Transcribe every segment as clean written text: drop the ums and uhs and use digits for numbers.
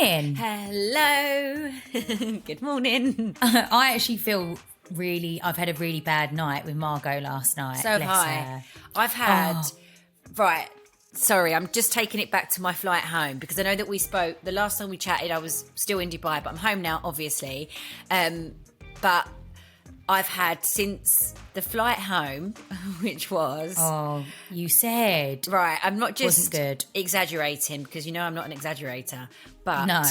morning. Hello. Good morning. I actually feel I've had a really bad night with Margot last night. So have I. I've had, right, sorry, I'm just taking it back to my flight home because I know that we spoke, the last time we chatted, I was still in Dubai, but I'm home now, obviously. But I've had since the flight home, which was... Oh, you said. Right, I'm not just wasn't good. exaggerating because you know I'm not an exaggerator, but no,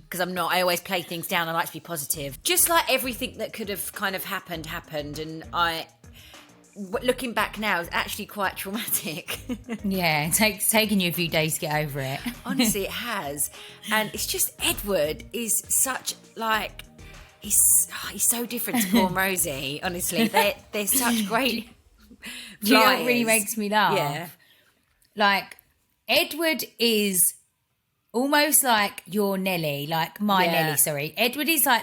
because I'm not. I always play things down. I like to be positive. Just like everything that could have kind of happened, and looking back now, is actually quite traumatic. Yeah, it's taken you a few days to get over it. Honestly, it has, and it's just Edward is such like. He's so different to Paul and Rosie. Honestly, they're such great. Do you know what really makes me laugh? Yeah, like Edward is almost like your Nelly, like my Nelly. Sorry, Edward is like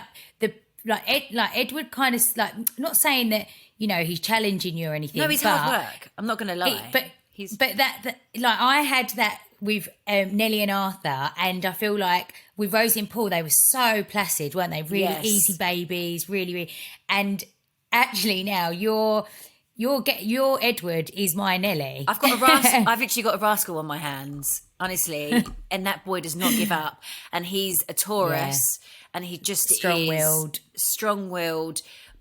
Edward kind of like, not saying that he's challenging you or anything. No, he's hard work. I'm not going to lie. But that like I had that with Nelly and Arthur, and I feel like with Rosie and Paul, they were so placid, weren't they? Really easy babies, really. And actually, now your Edward is my Nelly. I've actually got a rascal on my hands, honestly, and that boy does not give up. And he's a Taurus, and he just strong-willed,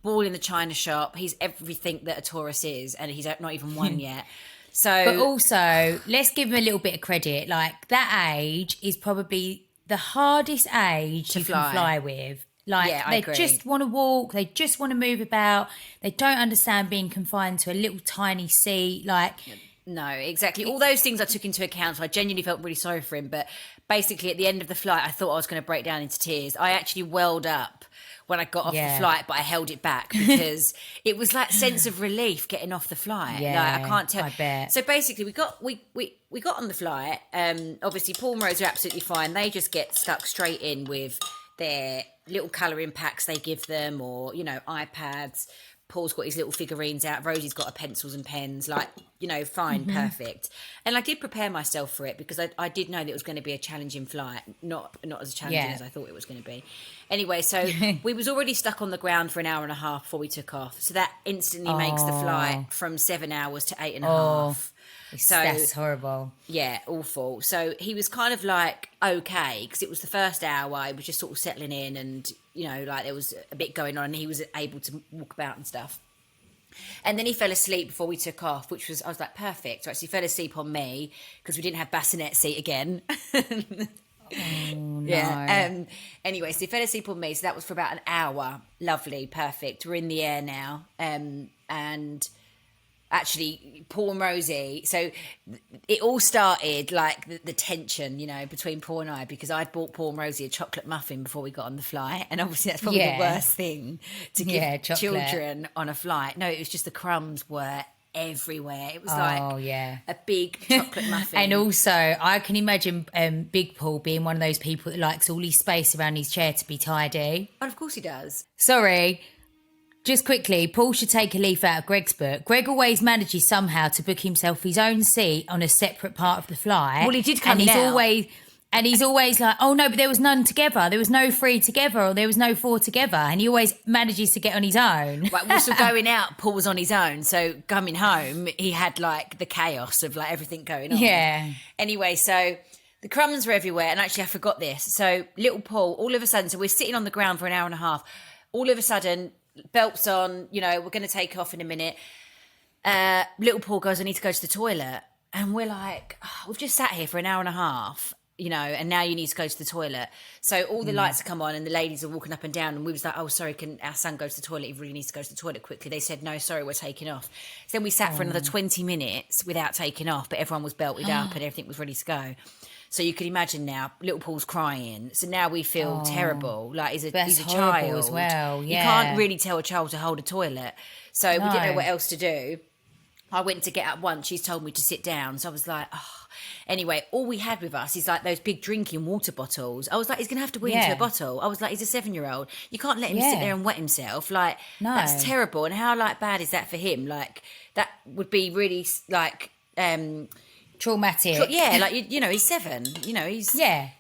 ball in the china shop. He's everything that a Taurus is, and he's not even one yet. So, but also, let's give him a little bit of credit. Like, that age is probably the hardest age you can fly with. Like, they just want to walk. They just want to move about. They don't understand being confined to a little tiny seat. Like, no, exactly. All those things I took into account. So I genuinely felt really sorry for him. But basically, at the end of the flight, I thought I was going to break down into tears. I actually welled up when I got off the flight, but I held it back because it was like sense of relief getting off the flight. Yeah, like, I can't tell. I bet. So basically, we got on the flight. Obviously, Paul and Rose are absolutely fine. They just get stuck straight in with their little colouring packs they give them, or iPads. Paul's got his little figurines out. Rosie's got her pencils and pens. Like, fine, perfect. And I did prepare myself for it because I did know that it was going to be a challenging flight, not as challenging as I thought it was going to be. Anyway, so we was already stuck on the ground for an hour and a half before we took off. So that instantly makes the flight from 7 hours to 8.5. So that's horrible. Yeah, awful. So he was kind of like okay because it was the first hour. He was just sort of settling in, and like there was a bit going on, and he was able to walk about and stuff. And then he fell asleep before we took off, which was, I was like, perfect. So actually, he fell asleep on me because we didn't have bassinet seat again. Oh, no. Yeah. Anyway, so he fell asleep on me. So that was for about an hour. Lovely, perfect. We're in the air now, and. Actually, Paul and Rosie, so it all started like the tension, between Paul and I, because I'd bought Paul and Rosie a chocolate muffin before we got on the flight, and obviously that's probably the worst thing to give children on a flight. No, it was just the crumbs were everywhere. It was a big chocolate muffin. And also, I can imagine Big Paul being one of those people that likes all his space around his chair to be tidy. And of course he does. Sorry. Just quickly, Paul should take a leaf out of Greg's book. Greg always manages somehow to book himself his own seat on a separate part of the flight. Well, he did come and out. He's always like, oh no, but there was none together. There was no 3 together, or there was no 4 together. And he always manages to get on his own. Right, well, so going out, Paul was on his own. So coming home, he had like the chaos of like everything going on. Yeah. Anyway, so the crumbs were everywhere. And actually, I forgot this. So little Paul, all of a sudden, so we're sitting on the ground for an hour and a half. All of a sudden, belts on, we're going to take off in a minute. Little Paul goes, I need to go to the toilet. And we're like, we've just sat here for an hour and a half, and now you need to go to the toilet. So all the lights have come on and the ladies are walking up and down, and we was like, oh, sorry, can our son go to the toilet? He really needs to go to the toilet quickly. They said, no, sorry, we're taking off. So then we sat for another 20 minutes without taking off, but everyone was belted up and everything was ready to go. So you can imagine now, little Paul's crying. So now we feel terrible. Like he's a child as well. Yeah. You can't really tell a child to hold a toilet. So we didn't know what else to do. I went to get up once. She's told me to sit down. So I was like, oh. Anyway, all we had with us is like those big drinking water bottles. I was like, he's going to have to wee into a bottle. I was like, he's a 7-year-old. You can't let him sit there and wet himself. Like, that's terrible. And how bad is that for him? Like, that would be really like... traumatic. Yeah, like, he's 7. He's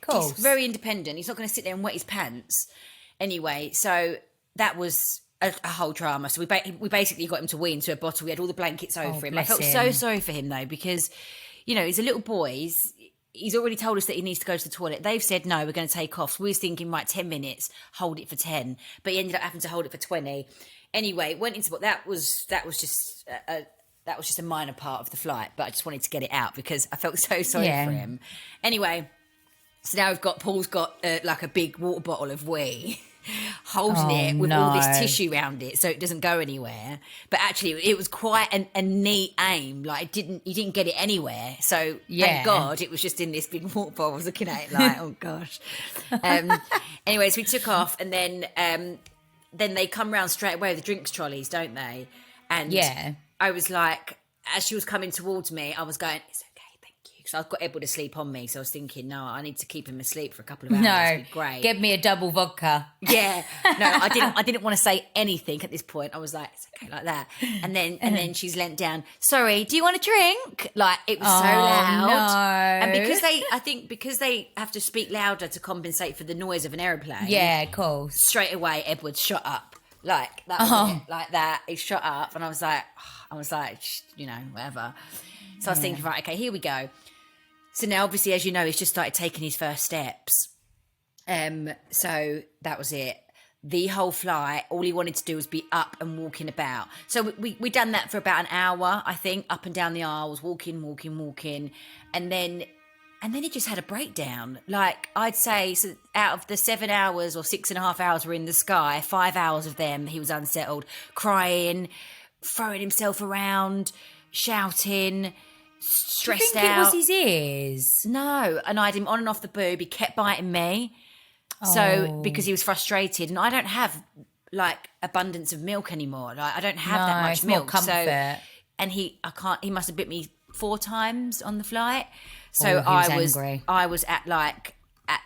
cool. He's very independent. He's not going to sit there and wet his pants. Anyway, so that was a whole drama. So we basically got him to wee into a bottle. We had all the blankets over him. I felt so sorry for him though, because he's a little boy. He's already told us that he needs to go to the toilet. They've said no, we're going to take off. So we was thinking, right, 10 minutes, hold it for 10. But he ended up having to hold it for 20. Anyway, went into what that was just a minor part of the flight, but I just wanted to get it out because I felt so sorry for him. Anyway, so now Paul's got like a big water bottle of wee, holding it with all this tissue around it so it doesn't go anywhere. But actually, it was quite a neat aim. Like, he didn't get it anywhere. So thank God it was just in this big water bottle. I was looking at it like, oh gosh. Anyways, we took off, and then they come round straight away with the drinks trolleys, don't they? And I was like, as she was coming towards me, I was going, it's okay, thank you. Because I've got Edward asleep on me. So I was thinking, no, I need to keep him asleep for a couple of hours. It'd be great. Give me a double vodka. Yeah. No, I didn't want to say anything at this point. I was like, it's okay like that. And then she's leant down. Sorry, do you want a drink? Like, it was so loud. No. And because they have to speak louder to compensate for the noise of an aeroplane. Yeah, cool. Straight away, Edward shut up. Like that was it, like that. He shut up, and I was like, whatever. So I was thinking, right, okay, here we go. So now, obviously, as you know, he's just started taking his first steps. So that was it. The whole flight, all he wanted to do was be up and walking about. So we done that for about an hour, I think, up and down the aisles, walking, and then he just had a breakdown. Like, I'd say, so out of the 7 hours or 6.5 hours were in the sky, 5 hours of them, he was unsettled, crying, throwing himself around, shouting, stressed out. It was his ears? No, and I had him on and off the boob. He kept biting me. So, because he was frustrated. And I don't have, like, abundance of milk anymore. Like, I don't have that much milk. More comfort. So, and he must have bit me 4 times on the flight. So angry. I was at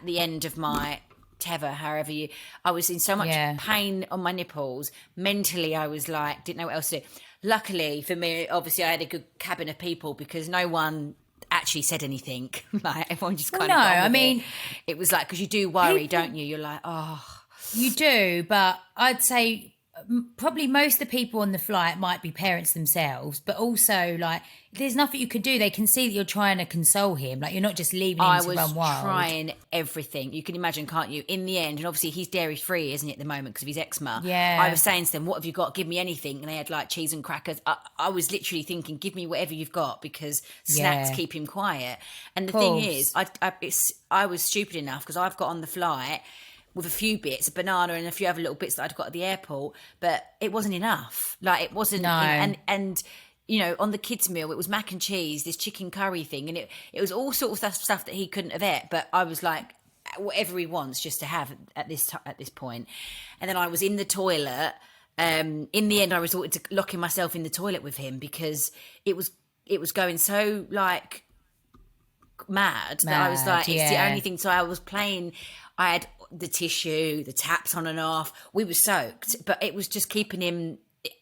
the end of my tether, I was in so much pain on my nipples. Mentally, I was like, didn't know what else to do. Luckily for me, obviously, I had a good cabin of people because no one actually said anything. Like, everyone just kind of got on with it. It was like, because you do worry, don't you? You're like, oh. You do, but I'd say probably most of the people on the flight might be parents themselves, but also, like, there's nothing you could do. They can see that you're trying to console him. Like, you're not just leaving him to run wild. I was trying everything. You can imagine, can't you? In the end, and obviously he's dairy-free, isn't he, at the moment, because of his eczema. Yeah. I was saying to them, what have you got? Give me anything. And they had, like, cheese and crackers. I was literally thinking, give me whatever you've got, because snacks keep him quiet. And the thing is, I was stupid enough, because I've got on the flight with a few bits, a banana and a few other little bits that I'd got at the airport, but it wasn't enough. Like, it wasn't. No. And on the kids' meal, it was mac and cheese, this chicken curry thing, and it was all sorts of stuff that he couldn't have ate. But I was like, whatever he wants, just to have at this point. And then I was in the toilet. In the end, I resorted to locking myself in the toilet with him because it was going so, like, mad that I was like, it's the only thing. So I was playing. I had the tissue, the taps on and off. We were soaked, but it was just keeping him.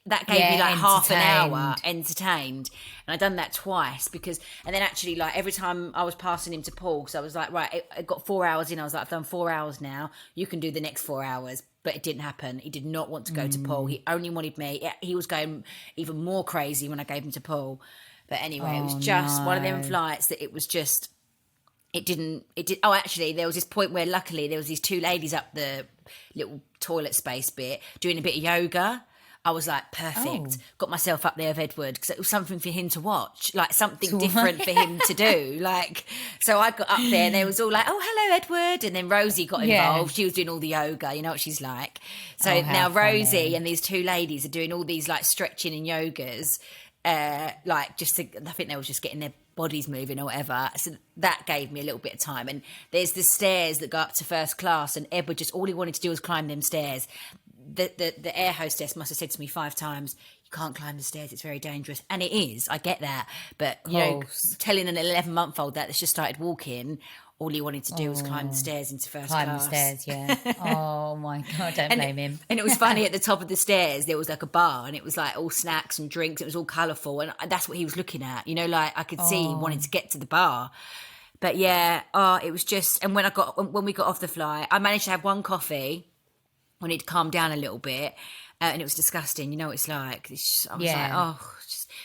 That gave me like half an hour entertained, and I'd done that twice and then actually, like, every time I was passing him to Paul, so I was like, right, I got 4 hours in. I was like, I've done 4 hours now. You can do the next 4 hours. But it didn't happen. He did not want to go to Paul. He only wanted me. He was going even more crazy when I gave him to Paul. But anyway, it was just one of them flights that it was just. It did. Oh, actually, there was this point where luckily there was these 2 ladies up the little toilet space bit doing a bit of yoga. I was like, perfect. Got myself up there with Edward because it was something for him to watch, like something different for him to do. Like, so I got up there and they was all like, oh, hello, Edward. And then Rosie got involved. She was doing all the yoga. You know what she's like. So now Rosie and these 2 ladies are doing all these, like, stretching and yogas. Like, I think they was just getting their bodies moving or whatever. So that gave me a little bit of time. And there's the stairs that go up to first class, and Edward just, all he wanted to do was climb them stairs. The air hostess must have said to me 5 times, can't climb the stairs, it's very dangerous. And it is, I get that. But, you know, telling an 11-month-old that's just started walking, all he wanted to do was climb the stairs into first class. Climb the stairs, yeah. Oh, my God, don't blame him. And it was funny, at the top of the stairs, there was like a bar and it was like all snacks and drinks. It was all colourful. And that's what he was looking at. You know, like I could see he wanted to get to the bar. But yeah, it was just, and when we got off the flight, I managed to have one coffee when he'd calmed down a little bit. And it was disgusting. You know what it's like. I was like,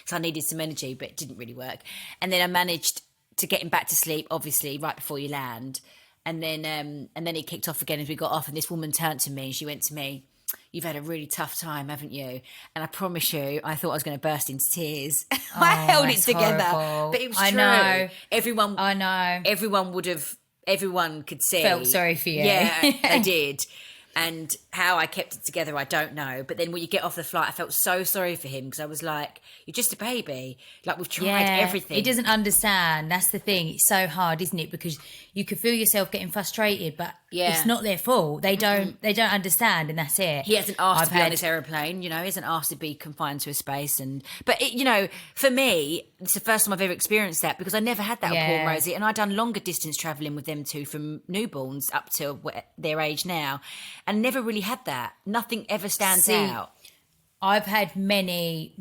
so I needed some energy, but it didn't really work. And then I managed to get him back to sleep, obviously, right before you land. And then he kicked off again as we got off. And this woman turned to me and she went to me, "You've had a really tough time, haven't you?" And I promise you, I thought I was going to burst into tears. I held it together. Horrible. But it was I true. know. I know. Everyone could see. Felt sorry for you. Yeah, they did. And how I kept it together, I don't know. But then when you get off the flight, I felt so sorry for him because I was like, "You're just a baby. Like, we've tried everything." He doesn't understand. That's the thing. It's so hard, isn't it? Because you could feel yourself getting frustrated, but it's not their fault. They don't understand, and that's it. He hasn't asked to be on this aeroplane, you know. He hasn't asked to be confined to a space. But you know, for me, it's the first time I've ever experienced that because I never had that with Paul and Rosie, and I'd done longer distance travelling with them two from newborns up to their age now, and never really had that. Nothing ever stands out. I've had many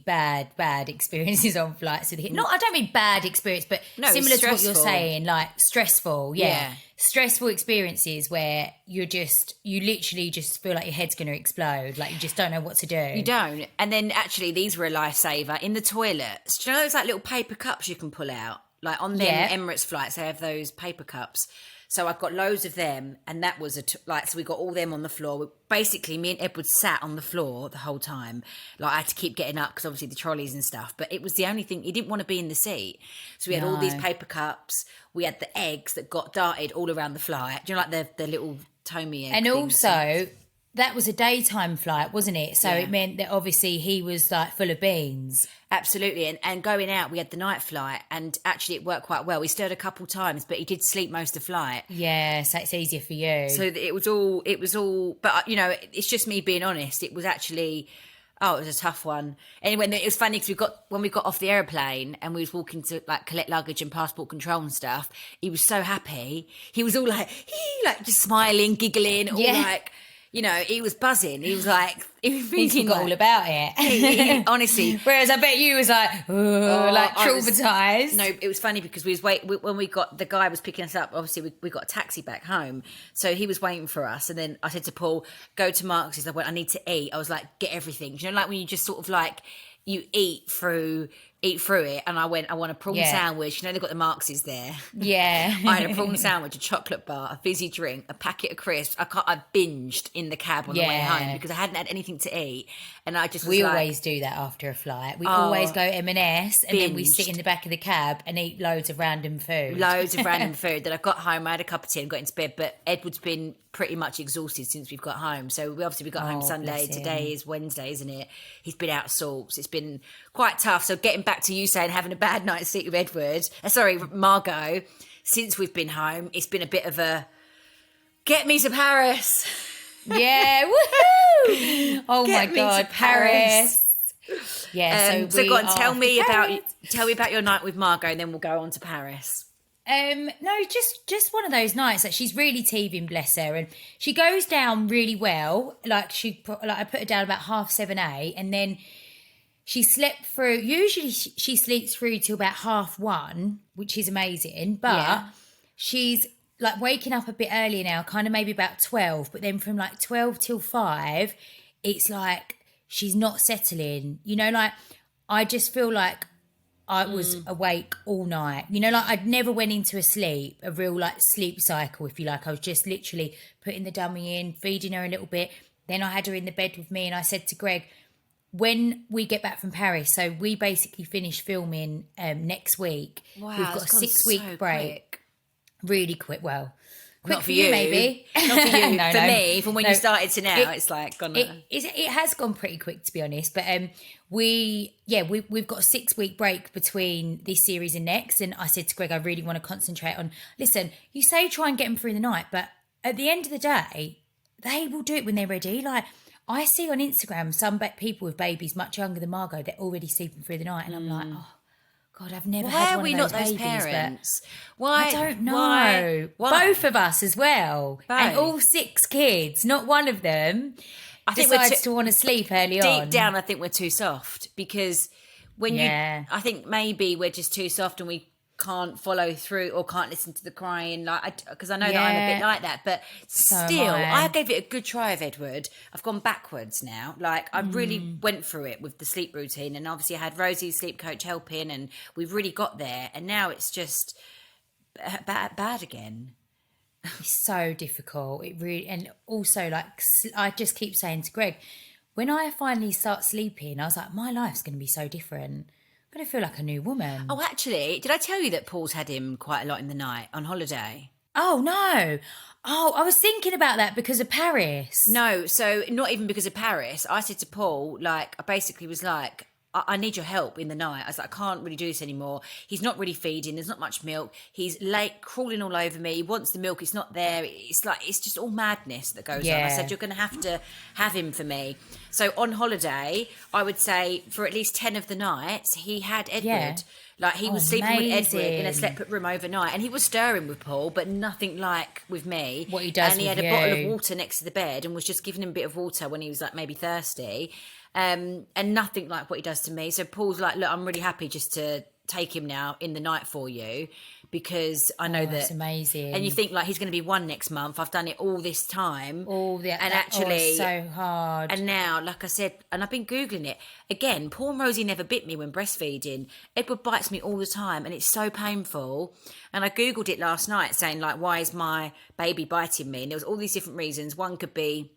bad experiences on flights with him. No, I don't mean bad experience, but similar to what you're saying, like stressful. Yeah. Stressful experiences where you literally just feel like your head's going to explode. Like you just don't know what to do. You don't. And then actually these were a lifesaver in the toilets. Do you know those like little paper cups you can pull out? Like on them Emirates flights, they have those paper cups. So I've got loads of them, and that was so we got all them on the floor. Basically, me and Edward sat on the floor the whole time. Like I had to keep getting up because obviously the trolleys and stuff. But it was the only thing, he didn't want to be in the seat. So we had all these paper cups. We had the eggs that got darted all around the flight. Do you know, like the little Tommy egg and things? Also, that was a daytime flight, wasn't it? So it meant that obviously he was like full of beans. Absolutely. And going out, we had the night flight, and actually it worked quite well. We stirred a couple times, but he did sleep most of the flight. Yeah, so it's easier for you. So it was all, but you know, it's just me being honest. It was actually, it was a tough one. Anyway, it was funny because when we got off the aeroplane and we was walking to like collect luggage and passport control and stuff, he was so happy. He was all like, just smiling, giggling, all like, you know, he was buzzing. He was like, he forgot all about it. Honestly. Whereas I bet you was like, like traumatized. No, it was funny because when we got, the guy was picking us up, obviously we got a taxi back home. So he was waiting for us. And then I said to Paul, go to Marks. I went, I need to eat. I was like, get everything. Do you know, like when you just sort of like, you eat through it, and I went, I want a prawn sandwich. You know, they've got the Marxes there. Yeah. I had a prawn sandwich, a chocolate bar, a fizzy drink, a packet of crisps. I binged in the cab on the way home because I hadn't had anything to eat. And I just was always do that after a flight. We always go M&S and then we sit in the back of the cab and eat loads of random food. Then I got home, I had a cup of tea and got into bed, but Edward's been pretty much exhausted since we've got home. So we got home Sunday. Today is Wednesday, isn't it? He's been out of sorts. It's been quite tough. So getting back to you saying having a bad night's sleep with Margot, since we've been home, it's been a bit of a get me to Paris. Yeah, woohoo! Oh my God, Paris. Yeah, so go on, tell me about your night with Margot, and then we'll go on to Paris. No, just one of those nights that she's really teething, bless her, and she goes down really well. Like I put her down about 7:30, 8, and then she slept through. Usually she sleeps through till about 1:30, which is amazing. But she's like waking up a bit earlier now, kind of maybe about 12. But then from like 12 till 5, it's like she's not settling. You know, like I just feel like I was awake all night. You know, like I'd never went into a real like sleep cycle, if you like. I was just literally putting the dummy in, feeding her a little bit. Then I had her in the bed with me, and I said to Greg, when we get back from Paris, so we basically finish filming next week. Wow, we've got a 6-week break. Quick. Really quick. Well, quick not for you, maybe. Not for you. For me, from when you started to now, it's like gone. It has gone pretty quick, to be honest. But we've got a 6-week break between this series and next. And I said to Greg, I really want to concentrate on. Listen, you say try and get them through the night, but at the end of the day, they will do it when they're ready. Like I see on Instagram some people with babies much younger than Margot, they're already sleeping through the night, and I'm like, oh God, I've never had one of those babies. Why are we not those parents? I don't know. Why? Both of us as well, and all 6 kids. Not one of them decides to want to sleep early on. Deep down, I think we're too soft because I think maybe we're just too soft and we can't follow through or can't listen to the crying, because I know that I'm a bit like that, but still, I gave it a good try of Edward. I've gone backwards now. Like, I really went through it with the sleep routine, and obviously I had Rosie's sleep coach helping, and we've really got there, and now it's just bad again. It's so difficult. It really, and also, like, I just keep saying to Greg, when I finally start sleeping, I was like, my life's going to be so different. I'm going to feel like a new woman. Oh, actually, did I tell you that Paul's had him quite a lot in the night on holiday? Oh, no. Oh, I was thinking about that because of Paris. No, so not even because of Paris. I said to Paul, like, I basically was like, I need your help in the night. I was like, I can't really do this anymore. He's not really feeding. There's not much milk. He's late, crawling all over me. He wants the milk. It's not there. It's like, it's just all madness that goes on. I said, you're going to have him for me. So on holiday, I would say for at least 10 of the nights, he had Edward. Yeah. Like, he was sleeping with Edward in a separate room overnight. And he was stirring with Paul, but nothing like with me. What he does with you. And he had a bottle of water next to the bed and was just giving him a bit of water when he was like maybe thirsty. And nothing like what he does to me. So Paul's like, look, I'm really happy just to take him now in the night for you, because I know that that's amazing. And you think like he's going to be 1 next month. I've done it all this time. It's so hard. And now, like I said, and I've been Googling it again. Paul and Rosie never bit me when breastfeeding. Edward bites me all the time, and it's so painful. And I Googled it last night, saying like, why is my baby biting me? And there was all these different reasons. One could be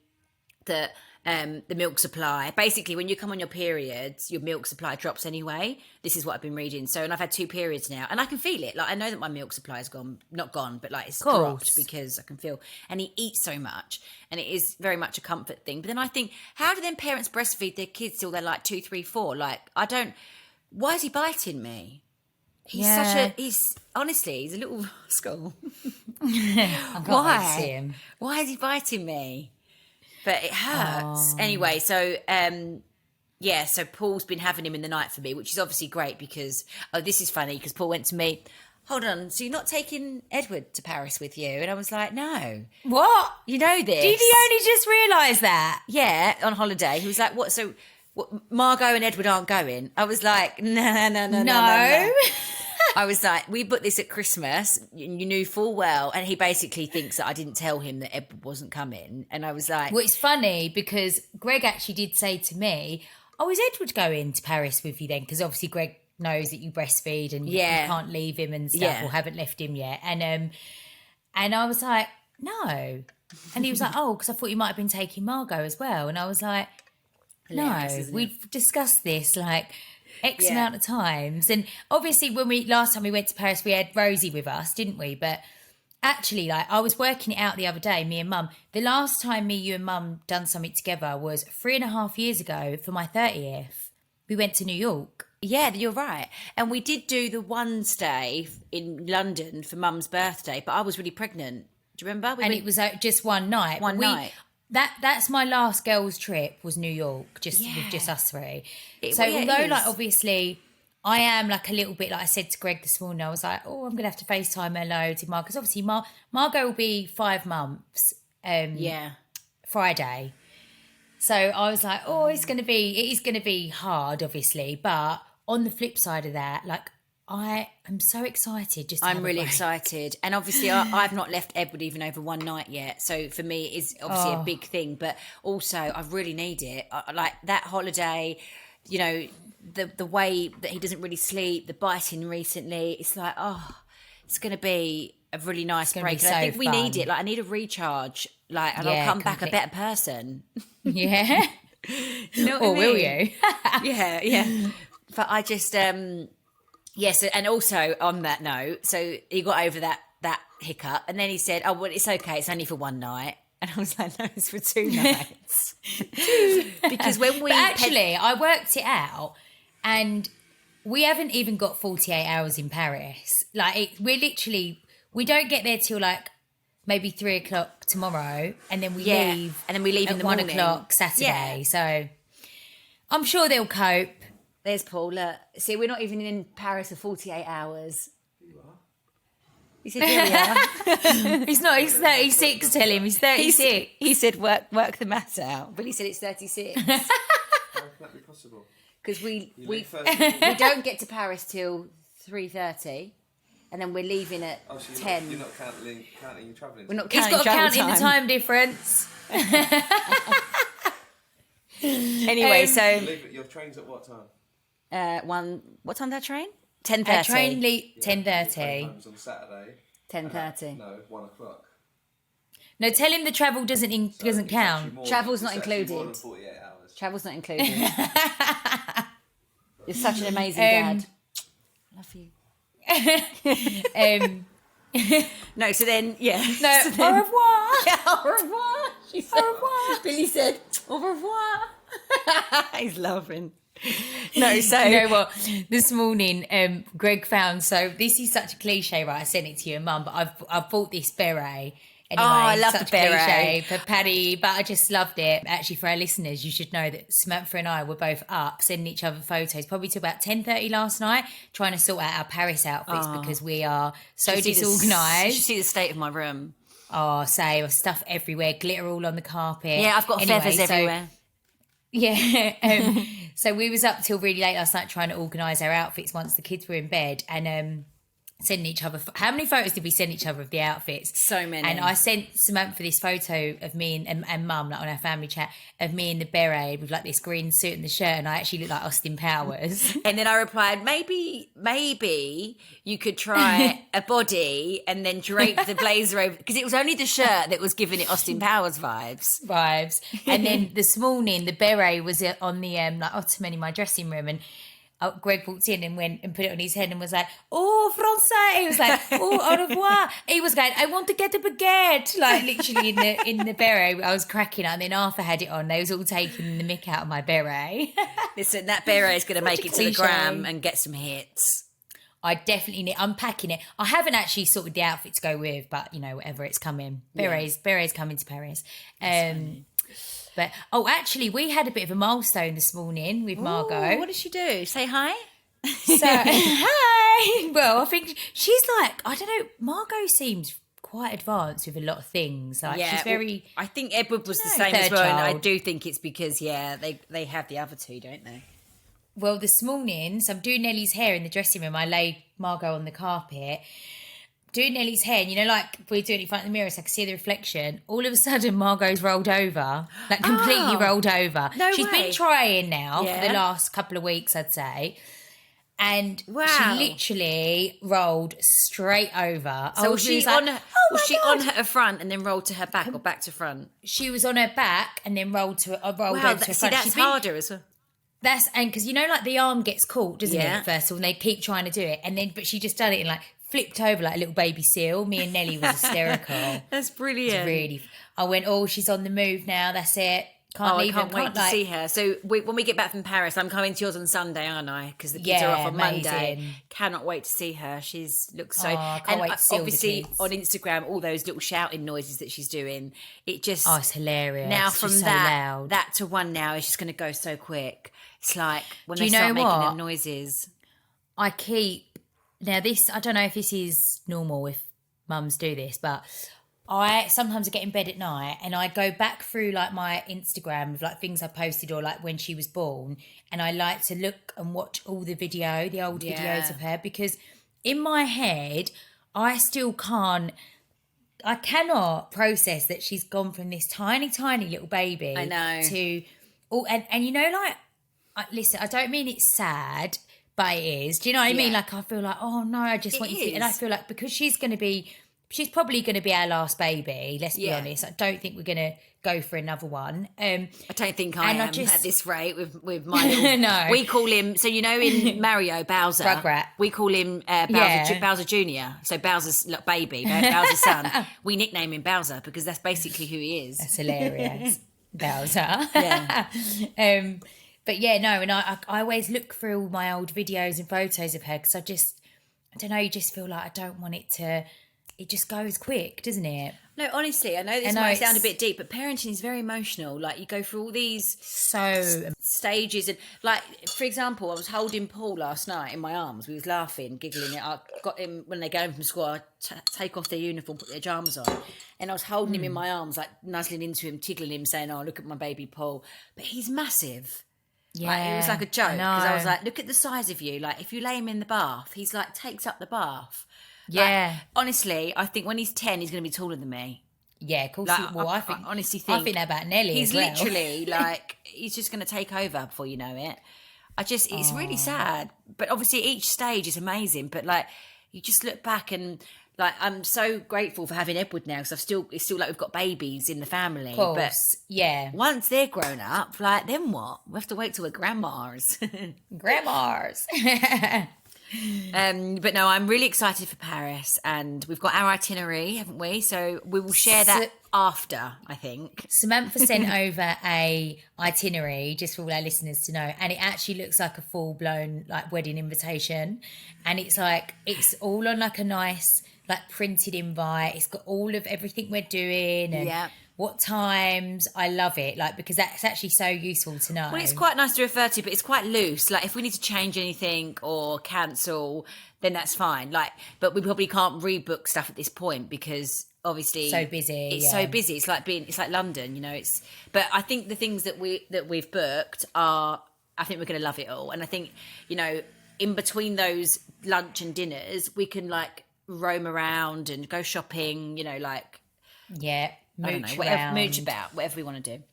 that the milk supply, basically when you come on your periods, your milk supply drops anyway. This is what I've been reading. So, and I've had 2 periods now, and I can feel it. Like, I know that my milk supply is not gone, but like it's dropped because I can feel. And he eats so much, and it is very much a comfort thing. But then I think, how do then parents breastfeed their kids till they're like 2, 3, 4? Like, why is he biting me? He's honestly, he's a little rascal. Why? Why is he biting me? But it hurts. Anyway, so, so Paul's been having him in the night for me, which is obviously great because, this is funny because Paul went to me, hold on, so you're not taking Edward to Paris with you? And I was like, no. What? You know this. Did you only just realise that? Yeah, on holiday. He was like, what, so Margot and Edward aren't going? I was like, no. I was like, we booked this at Christmas. You knew full well. And he basically thinks that I didn't tell him that Edward wasn't coming. And I was like... Well, it's funny because Greg actually did say to me, is Edward going to Paris with you then? Because obviously Greg knows that you breastfeed and you can't leave him and stuff, or haven't left him yet. And I was like, no. And he was like, because I thought you might have been taking Margot as well. And I was like, no, we've discussed this like... X amount of times. And obviously last time we went to Paris, we had Rosie with us, didn't we? But actually, like, I was working it out the other day, me and Mum. The last time you and Mum done something together was 3.5 years ago for my 30th. We went to New York. Yeah, you're right. And we did do the one stay in London for Mum's birthday, but I was really pregnant. Do you remember? It was just one night. One night. That's my last girls' trip was New York, with just us 3. Although like obviously I am like a little bit, like I said to Greg this morning, I was like, I'm gonna have to FaceTime her loads in Margot, because obviously Margot will be 5 months Friday. So I was like, it is gonna be hard, obviously, but on the flip side of that, like I am so excited. I'm really excited. And obviously I've not left Edward even over one night yet. So for me, it's obviously a big thing. But also I really need it. Like that holiday, you know, the way that he doesn't really sleep, the biting recently. It's like, it's going to be a really nice break. And I think we need it. Like I need a recharge. Like, and I'll come back a better person. Yeah. You know what I mean? Will you? Yeah. But I just... Yes, and also on that note, so he got over that hiccup, and then he said, well, it's okay, it's only for one night. And I was like, no, it's for 2 nights. Because when we... But actually, I worked it out, and we haven't even got 48 hours in Paris. Like, we don't get there till like maybe 3 o'clock tomorrow, and then we leave. And then we leave at in the 1 morning. o'clock Saturday. Yeah. So I'm sure they'll cope. There's Paul. Look. See, we're not even in Paris for 48 hours. You are. He said, here we are. He's not, he's 36, tell him, he's 36. He said, work the maths out. But he said it's 36. How can that be possible? Because we leave first thing- don't get to Paris till 3:30. And then we're leaving at Oh, so 10. you're not counting your travelling. We're not He's counting got to count in travel the time difference. Anyway, Your train's at what time? what time did I train? Our 10:30. train leave Your 10:30. train time's on Saturday. 10:30. No, 1 o'clock. No, tell him the travel doesn't So it's count. actually more- Travel's not it's actually included. More than 48 hours. Travel's not included. You're such an amazing dad. Love you. No, so then, yeah. No, So au then, revoir. au revoir. She said, Au revoir. Billy said, au revoir. He's laughing. No, so. You know what? This morning, Greg found, so this is such a cliche, right? I sent it to your mum, but I've bought this beret. Anyway, I love such the beret. cliche for Paddy, but I just loved it. Actually, for our listeners, you should know that Samantha and I were both up sending each other photos, probably till about 10:30 last night, trying to sort out our Paris outfits because we are so You should disorganised. see the state of my room. Oh, same, stuff everywhere, glitter all on the carpet. Yeah, I've got Anyway, feathers so- everywhere. Yeah. So we was up till really late last night trying to organise our outfits once the kids were in bed, and sending each other. How many photos did we send each other of the outfits? So many. And I sent Samantha this photo of me and Mum, like on our family chat, of me in the beret with like this green suit and the shirt, and I actually look like Austin Powers. And then I replied, maybe you could try a body and then drape the blazer over, because it was only the shirt that was giving it Austin Powers vibes. And then this morning, the beret was on the like ottoman in my dressing room, and Greg walked in and went and put it on his head and was like, "Oh, français!" He was like, "Oh, au revoir." He was going, "I want to get a baguette," like literally in the beret. I was cracking up, and then Arthur had it on. They was all taking the mick out of my beret. Listen, that beret is going to make a it to the cliche. gram and get some hits. I definitely need. I'm packing it. I haven't actually sorted the outfit to go with, but you know, whatever, it's coming. Berets coming to Paris. But actually, we had a bit of a milestone this morning with Margot. What did she do? Say hi? So, hi. Well, I think she's like, I don't know. Margot seems quite advanced with a lot of things. Like she's very. I think Edward was the No, same as third well, and I child. do think it's because they have the other two, don't they? Well, this morning, so I'm doing Nellie's hair in the dressing room. I laid Margot on the carpet, doing Nellie's hair, and you know, like we're doing it in front of the mirror so I can see the reflection. All of a sudden, Margot's rolled over, like completely rolled over. No She's way. been trying now for Yeah. the last couple of weeks, I'd say. And Wow. she literally rolled straight over. So she was like, on her, "Oh was my she God." on her front and then rolled to her back or back to front? She was on her back and then rolled Wow, over to her see, front. that's She's been- harder as well. and because you know, like the arm gets caught, doesn't it? Yeah. At first, when they keep trying to do it, and then but she just done it and like flipped over like a little baby seal. Me and Nellie was hysterical. That's brilliant. Really, I went, "Oh, she's on the move now. That's it. Can't Oh, I leave can't her. wait to see her. So when we get back from Paris, I'm coming to yours on Sunday, aren't I? Because the kids are Yeah, off on Monday. amazing. Cannot wait to see her. She's looks so. Oh, I can't and wait to see all the obviously kids. on Instagram, all those little shouting noises that she's doing. It just Oh, it's hilarious. now She's from so that loud. that to one now is just going to go so quick. It's like when Do they you start know making what? them noises. I keep now this. I don't know if this is normal if mums do this, but I sometimes get in bed at night and I go back through like my Instagram of like things I posted or like when she was born, and I like to look and watch all the old videos of her, because in my head I still can't. I cannot process that she's gone from this tiny little baby I know. to and you know, like listen, I don't mean it's sad, but it is. Do you know what I mean? Yeah. Like I feel like, oh no, I just It want you to, and I is. feel like because she's probably going to be our last baby. Let's be Yeah. honest. I don't think we're going to go for another one. I don't think I And I am just- at this rate with my little, No. We call him, so you know in Mario, Bowser. Rugrat. We call him Bowser, Yeah. Bowser Jr. So Bowser's like, baby, Bowser's son. We nickname him Bowser because that's basically who he is. That's hilarious. Bowser. Yeah. But yeah, no, and I always look through all my old videos and photos of her because I don't know, you just feel like I don't want it to it just goes quick, doesn't it? No, honestly, I know this might sound a bit deep, but parenting is very emotional. Like, you go through all these stages, and like, for example, I was holding Paul last night in my arms. We was laughing, giggling. I got him when they go home from school. I take off their uniform, put their pajamas on, and I was holding him in my arms, like nuzzling into him, tickling him, saying, "Oh, look at my baby Paul." But he's massive. Yeah, Like, it was like a joke because I was like, "Look at the size of you. Like, if you lay him in the bath, he's like takes up the bath." Yeah. Like, honestly, I think when he's 10, he's going to be taller than me. Yeah, of course. Like, I think. I honestly think. I think that about Nelly. He's as well. literally like, he's just going to take over before you know it. It's really sad. But obviously, each stage is amazing. But like, you just look back and like, I'm so grateful for having Edward now because it's still like we've got babies in the family. Of course. But yeah. once they're grown up, like, then what? We have to wait till we're grandmas. Grandmas. But no, I'm really excited for Paris, and we've got our itinerary, haven't we? So we will share that after, I think. Samantha sent over a itinerary just for all our listeners to know, and it actually looks like a full-blown like wedding invitation, and it's all on like a nice like printed invite. It's got all of everything we're doing and what times. I love it, like, because that's actually so useful to know. Well, it's quite nice to refer to, but it's quite loose. Like, if we need to change anything or cancel, then that's fine. Like, but we probably can't rebook stuff at this point because obviously so busy. It's so busy. It's like London, you know. But I think the things that we've booked are, I think we're going to love it all. And I think, you know, in between those lunch and dinners, we can like roam around and go shopping. You know, like mooch about whatever we want to do.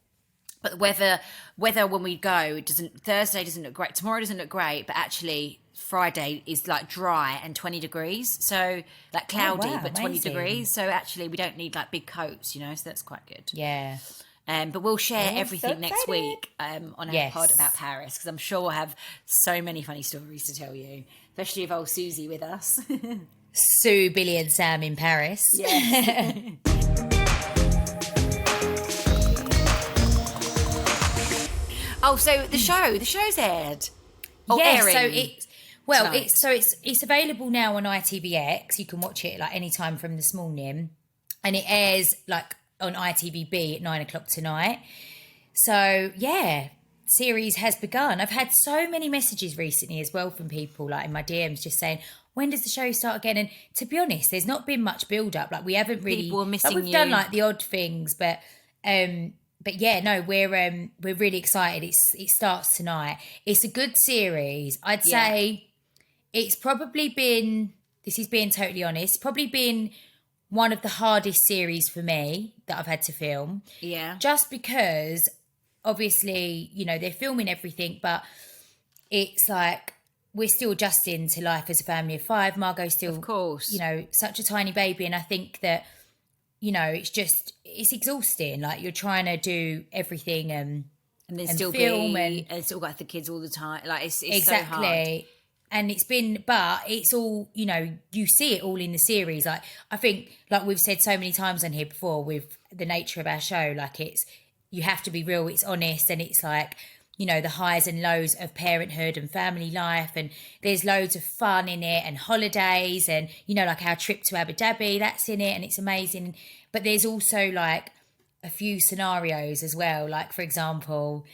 But the weather when we go, Thursday doesn't look great. Tomorrow doesn't look great, but actually Friday is like dry and 20 degrees. So like cloudy, but 20 degrees. So actually we don't need like big coats, you know, so that's quite good. Yeah. But we'll share everything next week on our pod about Paris, because I'm sure we'll have so many funny stories to tell you, especially if old Susie with us. Sue, Billie and Sam in Paris. Yes. Oh, so the show's aired. Airing. So it's available now on ITVX. You can watch it like any time from this morning, and it airs like on ITVB at 9:00 tonight. So yeah, series has begun. I've had so many messages recently as well from people like in my DMs just saying, when does the show start again? And to be honest, there's not been much build up. Like, we haven't really. People are missing we've done like the odd things, but yeah, no, we're really excited. It starts tonight. It's a good series. I'd say it's probably been. This is being totally honest. Probably been one of the hardest series for me that I've had to film. Yeah. Just because, obviously, you know, they're filming everything, but it's like we're still adjusting to life as a family of 5. Margot's still, of course, you know, such a tiny baby, and I think that, you know, it's exhausting. Like, you're trying to do everything and there's and still film and still got the kids all the time. Like, it's exactly. so hard. And but it's all, you know, you see it all in the series. Like, I think, like we've said so many times on here before with the nature of our show, like, you have to be real, it's honest, and it's like, you know, the highs and lows of parenthood and family life, and there's loads of fun in it and holidays, and, you know, like our trip to Abu Dhabi, that's in it, and it's amazing. But there's also like a few scenarios as well, like, for example,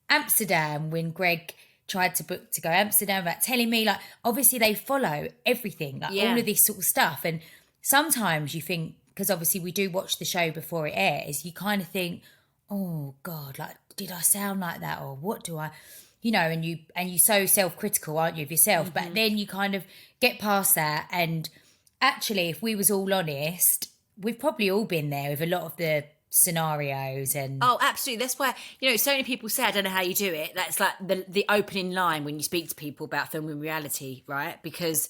Amsterdam, when Greg tried to book to go Amsterdam, about telling me, like, obviously they follow everything, like all of this sort of stuff. And sometimes you think, because obviously we do watch the show before it airs, you kind of think, oh God, like, did I sound like that, or what do I, you know, and you so self-critical, aren't you, of yourself? But then you kind of get past that, and actually, if we was all honest, we've probably all been there with a lot of the scenarios. And absolutely, that's why, you know, so many people say, I don't know how you do it. That's like the opening line when you speak to people about filming reality, right? Because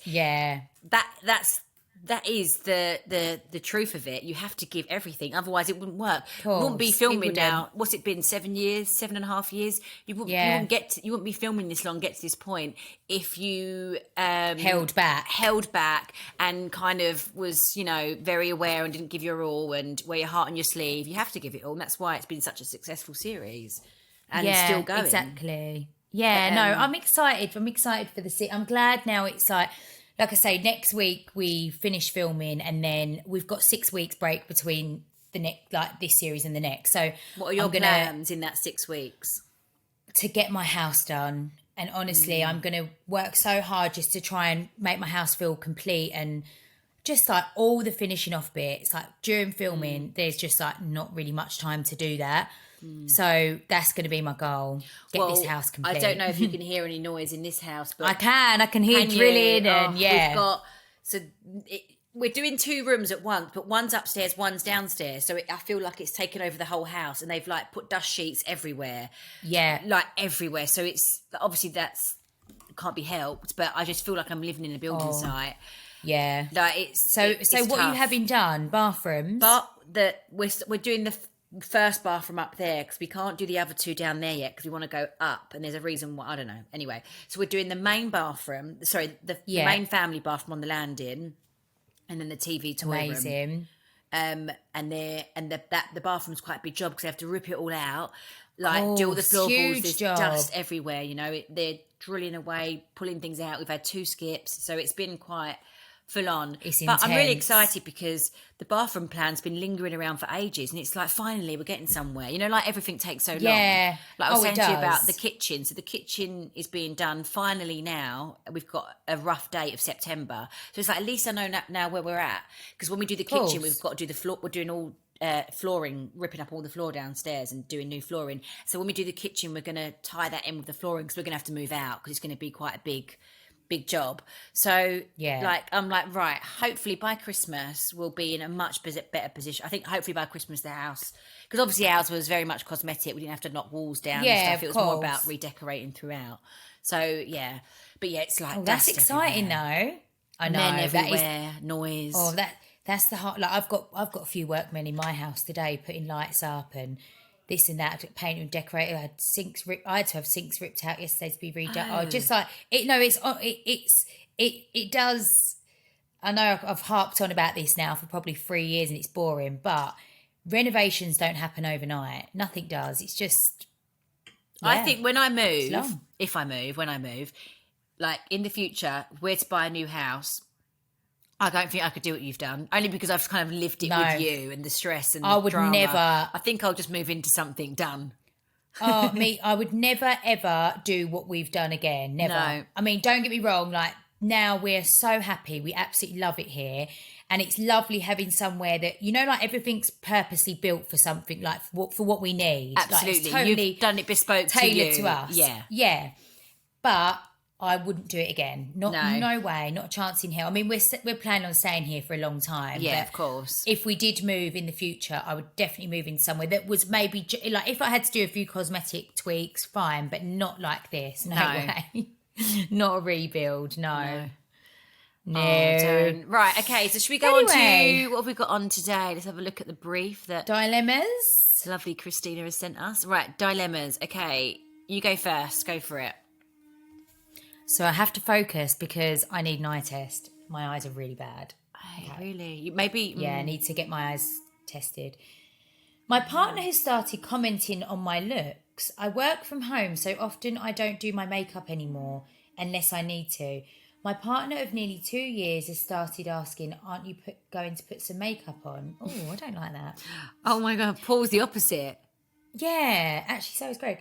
that is the truth of it. You have to give everything, otherwise it wouldn't work. You wouldn't be filming now. What's it been? 7.5 years. You wouldn't be filming this long, get to this point, if you held back and kind of was, you know, very aware and didn't give your all and wear your heart on your sleeve. You have to give it all, and that's why it's been such a successful series and still going. Exactly. Yeah, no, I'm excited. I'm excited for the series. I'm glad now it's like like I say, next week we finish filming, and then we've got 6 weeks break between the next, like this series and the next. So What are your I'm gonna plans in that 6 weeks? to get my house done. And honestly, I'm going to work so hard just to try and make my house feel complete, and just like all the finishing off bits, like during filming, there's just like not really much time to do that. So that's going to be my goal. Get this house complete. I don't know if you can hear any noise in this house, but I can hear can you? drilling and We've got, we're doing 2 rooms at once, but one's upstairs, one's downstairs. So I feel like it's taken over the whole house, and they've like put dust sheets everywhere. Yeah. Like everywhere. So it's obviously that's can't be helped, but I just feel like I'm living in a building site. Yeah. Like it's So it's what tough. you having done? Bathrooms? But we're doing the first bathroom up there because we can't do the other 2 down there yet because we want to go up, and there's a reason why, I don't know. Anyway, so we're doing the main bathroom, the main family bathroom on the landing, and then the TV toy room. Amazing. And the bathroom's quite a big job because they have to rip it all out, like do all the floorboards. There's dust everywhere, you know. They're drilling away, pulling things out. We've had 2 skips, so it's been quite full on. But I'm really excited because the bathroom plan's been lingering around for ages, and it's like finally we're getting somewhere. You know, like everything takes so long. Yeah. Like I was saying to you does. about the kitchen. So the kitchen is being done finally now. We've got a rough date of September. So it's like at least I know now where we're at. Because when we do the kitchen, we've got to do the floor. We're doing all flooring, ripping up all the floor downstairs and doing new flooring. So when we do the kitchen, we're going to tie that in with the flooring because we're going to have to move out because it's going to be quite a big job. So like I'm like, right, hopefully by Christmas we'll be in a much better position. I think hopefully by Christmas the house, because obviously ours was very much cosmetic, we didn't have to knock walls down and stuff. It was more about redecorating throughout. So yeah, but yeah, it's like that's exciting though. I know, men everywhere, that is, noise. That's the hard. Like I've got a few workmen in my house today putting lights up and this and that, painting and decorating. I had to have sinks ripped out yesterday to be redone. Oh, just like it. No, it does. I know I've harped on about this now for probably 3 years and it's boring, but renovations don't happen overnight. Nothing does. It's just. Yeah, I think when I move, when I move, like in the future, we're to buy a new house. I don't think I could do what you've done, only because I've kind of lived it with you and the stress and the drama. Never. I think I'll just move into something done. I would never ever do what we've done again. Never. No. I mean, don't get me wrong. Like now we're so happy. We absolutely love it here. And it's lovely having somewhere that, you know, like everything's purposely built for something, like for what we need. Absolutely. Like, it's totally you've done it bespoke tailored to us. Yeah. Yeah. But I wouldn't do it again. No way, not a chance in hell. I mean, we're planning on staying here for a long time. Yeah, but of course. if we did move in the future, I would definitely move in somewhere that was maybe like if I had to do a few cosmetic tweaks, fine, but not like this. No way. Not a rebuild. No. Oh, right. Okay. So should we go on to what have we got on today? Let's have a look at the brief that dilemmas. Lovely Christina has sent us. Right. Dilemmas. Okay. You go first. Go for it. So I have to focus because I need an eye test. My eyes are really bad. Oh, really? Maybe. Yeah, I need to get my eyes tested. My partner has started commenting on my looks. I work from home, so often I don't do my makeup anymore unless I need to. My partner of nearly 2 years has started asking, aren't you going to put some makeup on? Oh, I don't like that. Oh my God, Paul's the opposite. Yeah, actually, so is Greg.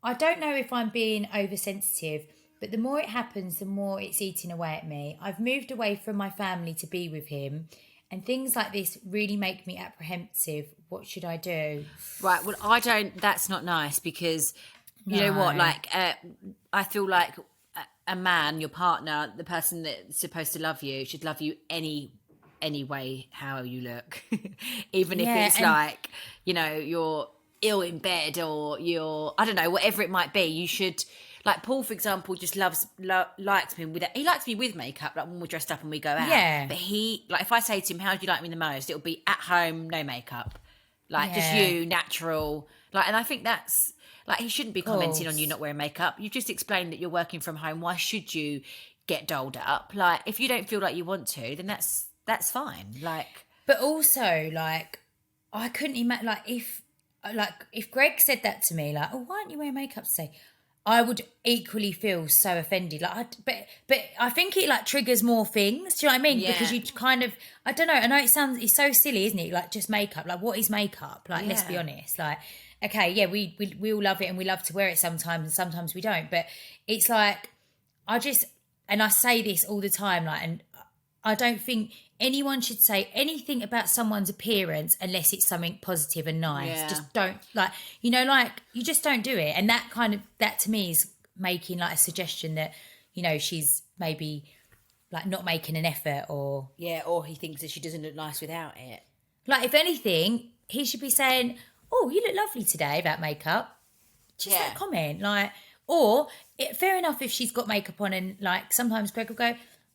I don't know if I'm being oversensitive, but the more it happens, the more it's eating away at me. I've moved away from my family to be with him, and things like this really make me apprehensive. What should I do? Right, well, that's not nice because, you know what, like, I feel like a man, your partner, the person that's supposed to love you, should love you any way how you look. Even if it's like, you know, you're ill in bed or you're, I don't know, whatever it might be, you should... Like Paul, for example, just likes me with it. He likes me with makeup, like when we're dressed up and we go out. Yeah. But if I say to him, "How do you like me the most?" It'll be at home, no makeup, like just you, natural. Like, and I think that's like he shouldn't be commenting on you not wearing makeup. You've just explained that you're working from home. Why should you get dolled up? Like, if you don't feel like you want to, then that's fine. Like, but also like I couldn't imagine if Greg said that to me, like, "Oh, why aren't you wearing makeup today?" I would equally feel so offended. Like, but I think it like triggers more things. Do you know what I mean? Yeah. Because you kind of, I don't know. I know it's so silly, isn't it? Like just makeup. Like what is makeup? Like let's be honest. Like okay, yeah, we all love it and we love to wear it sometimes, and sometimes we don't. But it's like and I say this all the time. Like, and I don't think anyone should say anything about someone's appearance unless it's something positive and nice. Yeah. Just don't like you just don't do it. And that to me is making like a suggestion that, she's maybe like not making an effort or or he thinks that she doesn't look nice without it. like, if anything, he should be saying, "Oh, you look lovely today," about makeup. Just that comment. Like, or fair enough if she's got makeup on and like sometimes Greg will go,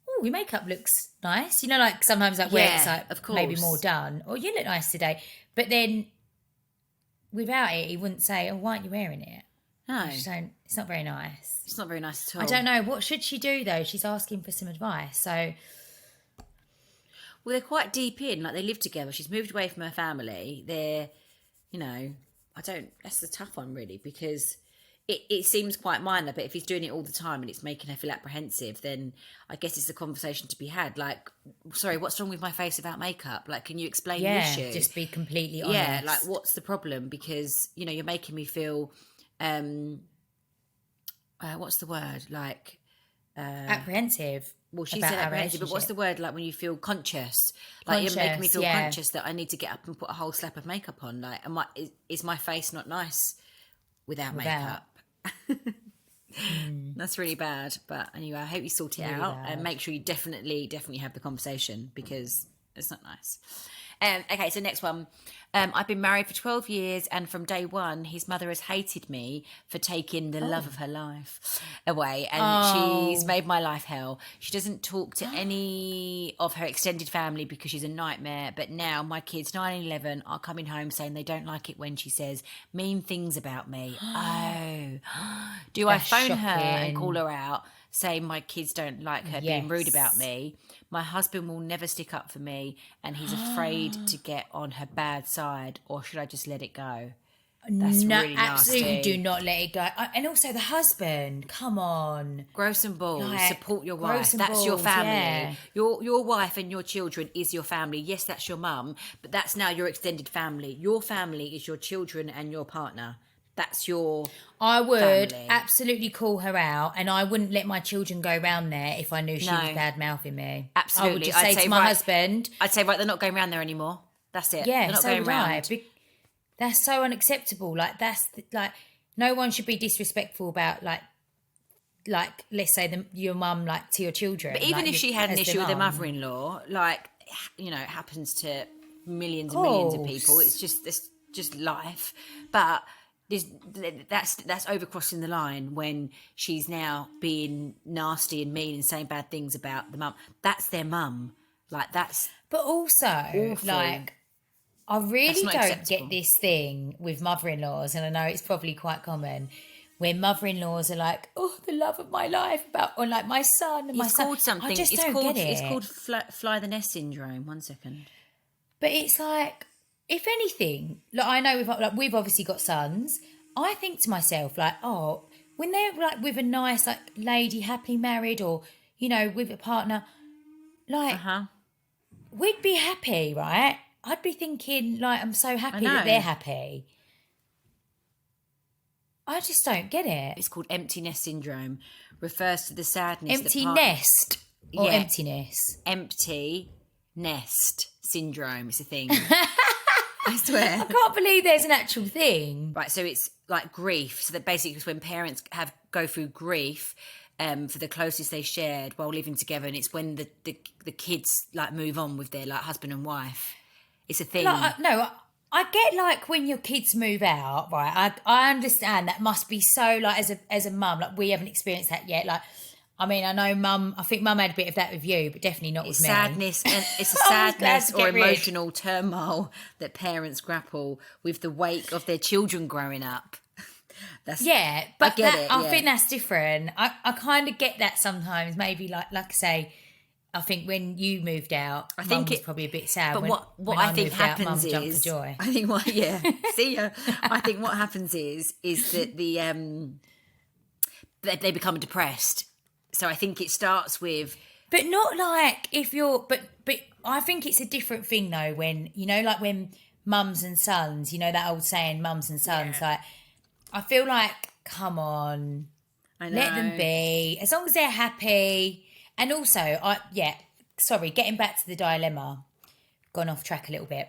"Oh, your makeup looks nice." Like sometimes like where it's like of course. maybe more done. Or you look nice today. But then without it, he wouldn't say, "Oh, why aren't you wearing it?" No. It's not very nice. It's not very nice at all. I don't know. What should she do though? She's asking for some advice. So well, they're quite deep in, like they live together. She's moved away from her family. They're, that's the tough one really, because it seems quite minor, but if he's doing it all the time and it's making her feel apprehensive, then I guess it's a conversation to be had. Like, sorry, what's wrong with my face without makeup? Like, can you explain the issue? Just be completely honest. Yeah, like what's the problem? Because, you're making me feel, what's the word? Like... apprehensive. Well, she said apprehensive, but what's the word? Like when you feel conscious, like you're making me feel conscious that I need to get up and put a whole slap of makeup on. Like, is my face not nice without makeup? That's really bad. But anyway, I hope you sort it out and make sure you definitely have the conversation, because it's not nice. Okay, so next one. I've been married for 12 years, and from day one, his mother has hated me for taking the love of her life away, and she's made my life hell. She doesn't talk to any of her extended family because she's a nightmare, but now my kids, 9 and 11, are coming home saying they don't like it when she says mean things about me. Do I phone her and call her out, say my kids don't like her being rude about me? My husband will never stick up for me, and he's afraid to get on her bad side, or should I just let it go? That's really nasty. Absolutely do not let it go. And also the husband, come on. Grow some balls, Like, support your grow wife. some That's your balls, family. yeah. Your wife and your children is your family. Yes, that's your mum, but that's now your extended family. Your family is your children and your partner. That's your I would family. absolutely call her out, and I wouldn't let my children go round there if I knew she was bad-mouthing me. Absolutely. I would just say to my husband... I'd say, right, they're not going round there anymore. That's it. Yeah, they're not so going would round. That's so unacceptable. Like, no one should be disrespectful about, like let's say your mum, like, to your children. But even like, if she had an as the issue with her mum. mother-in-law, like, it happens to millions and millions of people. It's just life. But... that's overcrossing the line when she's now being nasty and mean and saying bad things about the mum. That's their mum. Like, that's But also, awful. like, I really not don't acceptable. get this thing with mother-in-laws, and I know it's probably quite common, when mother-in-laws are like, "Oh, the love of my life," or like my son and my it's son. called something. I just it's don't called get it. it's called fly the nest syndrome. 1 second. But it's like, if anything, like I know we've obviously got sons. I think to myself, like, oh, when they're like with a nice like lady, happily married, or with a partner, like we'd be happy, right? I'd be thinking, like, I'm so happy that they're happy. I just don't get it. It's called empty nest syndrome. Refers to the sadness. Empty nest or emptiness? Empty nest syndrome. It's a thing. I swear. I can't believe there's an actual thing. Right, so it's like grief. So that basically is when parents go through grief for the closest they shared while living together, and it's when the kids like move on with their like husband and wife. It's a thing. I get like when your kids move out, right? I understand that must be so like as a mum, like we haven't experienced that yet. Like, I mean, I know I think mum had a bit of that with you, but definitely not with me. Sadness, and it's a sadness or emotional turmoil that parents grapple with the wake of their children growing up. But I think that's different. I kind of get that sometimes. Maybe like I say, I think when you moved out, I think it's probably a bit sad. But when I think happens Mum is, jumped for joy. I think see ya. I think what happens is that they become depressed. So I think it starts with... But not like if you're... But I think it's a different thing, though, when, you know, like when mums and sons, you know, that old saying, mums and sons, like, I feel like, come on, I know. let them be. As long as they're happy. And also, getting back to the dilemma, gone off track a little bit.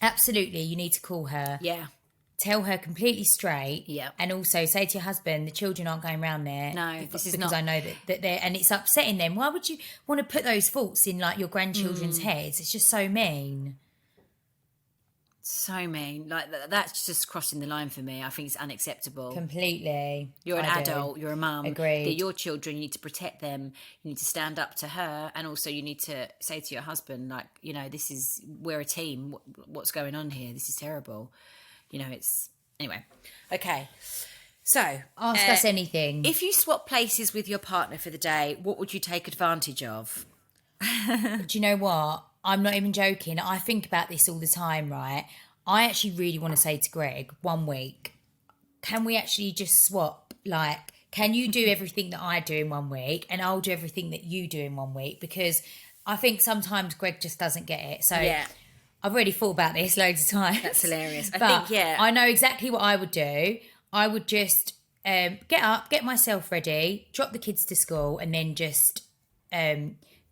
Absolutely, you need to call her. Yeah. Tell her completely straight. Yeah. And also say to your husband, the children aren't going round there. No, this is because not... I know that they're... And it's upsetting them. Why would you want to put those thoughts in, like, your grandchildren's heads? It's just so mean. So mean. Like, that's just crossing the line for me. I think it's unacceptable. Completely. You're an adult, you're a mum. Agreed. They're your children, you need to protect them. You need to stand up to her. And also you need to say to your husband, like, you know, we're a team. What's going on here? This is terrible. You know, it's... Anyway. Okay. So... Ask us anything. If you swap places with your partner for the day, what would you take advantage of? Do you know what? I'm not even joking. I think about this all the time, right? I actually really want to say to Greg, 1 week, can we actually just swap? Like, can you do everything that I do in 1 week and I'll do everything that you do in 1 week? Because I think sometimes Greg just doesn't get it. So I've already thought about this loads of times. That's hilarious. I know exactly what I would do. I would just get up, get myself ready, drop the kids to school, and then just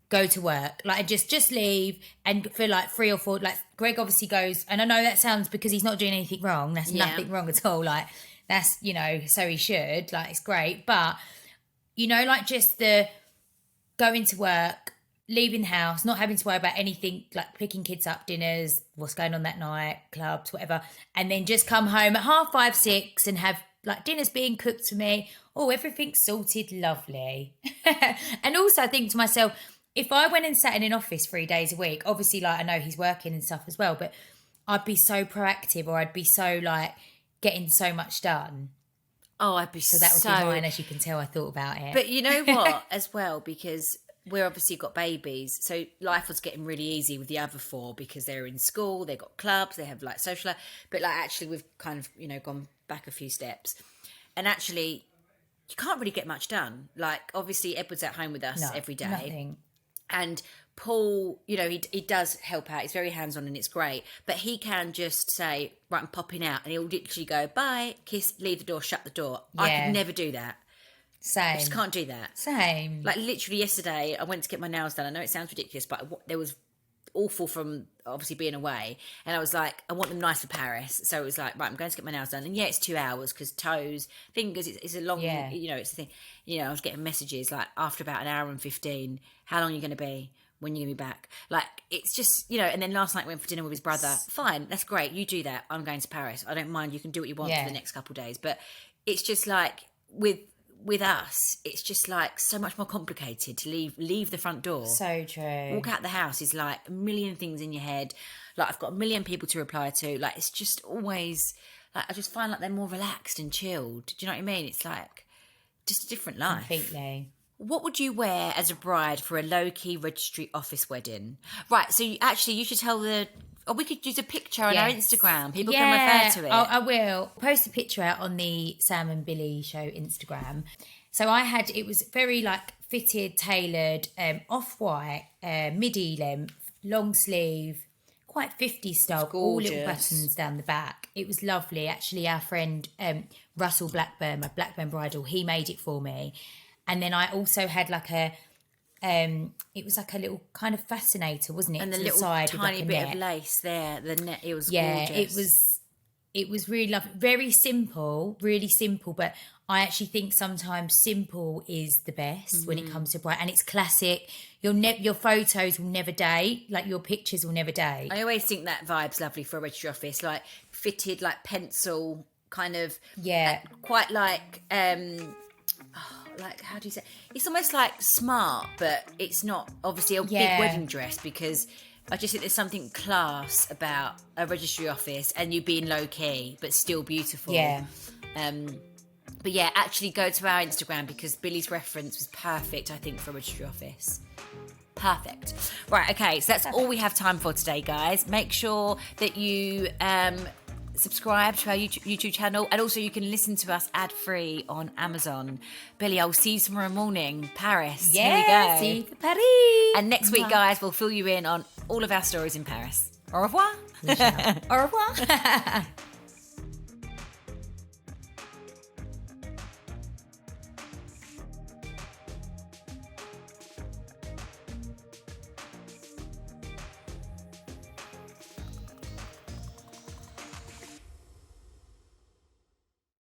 go to work. Like, just leave, and for like 3 or 4, like, Greg obviously goes, and I know that sounds because he's not doing anything wrong. That's nothing wrong at all. Like, that's, you know, so he should. Like, it's great. But, you know, like, just the going to work, leaving the house, not having to worry about anything, like picking kids up, dinners, what's going on that night, clubs, whatever, and then just come home at 5:30, 6 and have like dinner's being cooked for me. Oh, everything's sorted, lovely. And also I think to myself, if I went and sat in an office 3 days a week, obviously, like, I know he's working and stuff as well, but I'd be so proactive, or I'd be so like getting so much done. Oh, I'd be so that would be mine. As you can tell, I thought about it. But you know what, as well, because we're obviously got babies, so life was getting really easy with the other 4 because they're in school, they've got clubs, they have like social life. But like, actually, we've kind of, you know, gone back a few steps, and actually, you can't really get much done. Like, obviously, Edward's at home with us every day, nothing. And Paul, you know, he does help out. He's very hands-on and it's great. But he can just say, right, I'm popping out. And he'll literally go, bye, kiss, leave the door, shut the door. Yeah. I could never do that. Same. I just can't do that. Same. Like, literally yesterday, I went to get my nails done. I know it sounds ridiculous, but there was awful from obviously being away. And I was like, I want them nice for Paris. So it was like, right, I'm going to get my nails done. And yeah, it's 2 hours because toes, fingers, it's a long, you know, it's the thing. You know, I was getting messages like after about an hour and 15, how long are you going to be? When you're going to be back? Like, it's just, you know, and then last night we went for dinner with his brother. Fine, that's great. You do that. I'm going to Paris. I don't mind. You can do what you want for the next couple of days. But it's just like with us, it's just like so much more complicated to leave the front door. So true. Walk out the house is like a million things in your head. Like, I've got a million people to reply to. Like, it's just always, like, I just find like they're more relaxed and chilled. Do you know what I mean? It's like just a different life. Completely. What would you wear as a bride for a low-key registry office wedding? Right, so you should tell or we could use a picture on our Instagram. People can refer to it. I will. Post a picture out on the Sam and Billie show Instagram. So it was very like fitted, tailored, off-white, midi length, long sleeve, quite 50s style, all little buttons down the back. It was lovely. Actually, our friend Russell Blackburn, my Blackburn Bridal, he made it for me. And then I also had like it was like a little kind of fascinator, wasn't it? And the to little side tiny with like bit net. of lace there, the net, it was gorgeous. It was really lovely. Very simple, really simple. But I actually think sometimes simple is the best when it comes to bride. And it's classic. Your photos will never date. Like, your pictures will never date. I always think that vibe's lovely for a registry office. Like, fitted, like pencil kind of. Yeah. Quite like... like, how do you say? It's almost like smart, but it's not obviously a big wedding dress, because I just think there's something class about a registry office and you being low key but still beautiful. Yeah. But yeah, actually go to our Instagram, because Billie's reference was perfect, I think, for a registry office. Perfect. Right, okay, so that's all we have time for today, guys. Make sure that you subscribe to our YouTube channel, and also you can listen to us ad-free on Amazon. Billie, I'll see you tomorrow morning. Paris. Yeah, Here we go. see you for Paris. And next week, guys, we'll fill you in on all of our stories in Paris. Au revoir. Au revoir.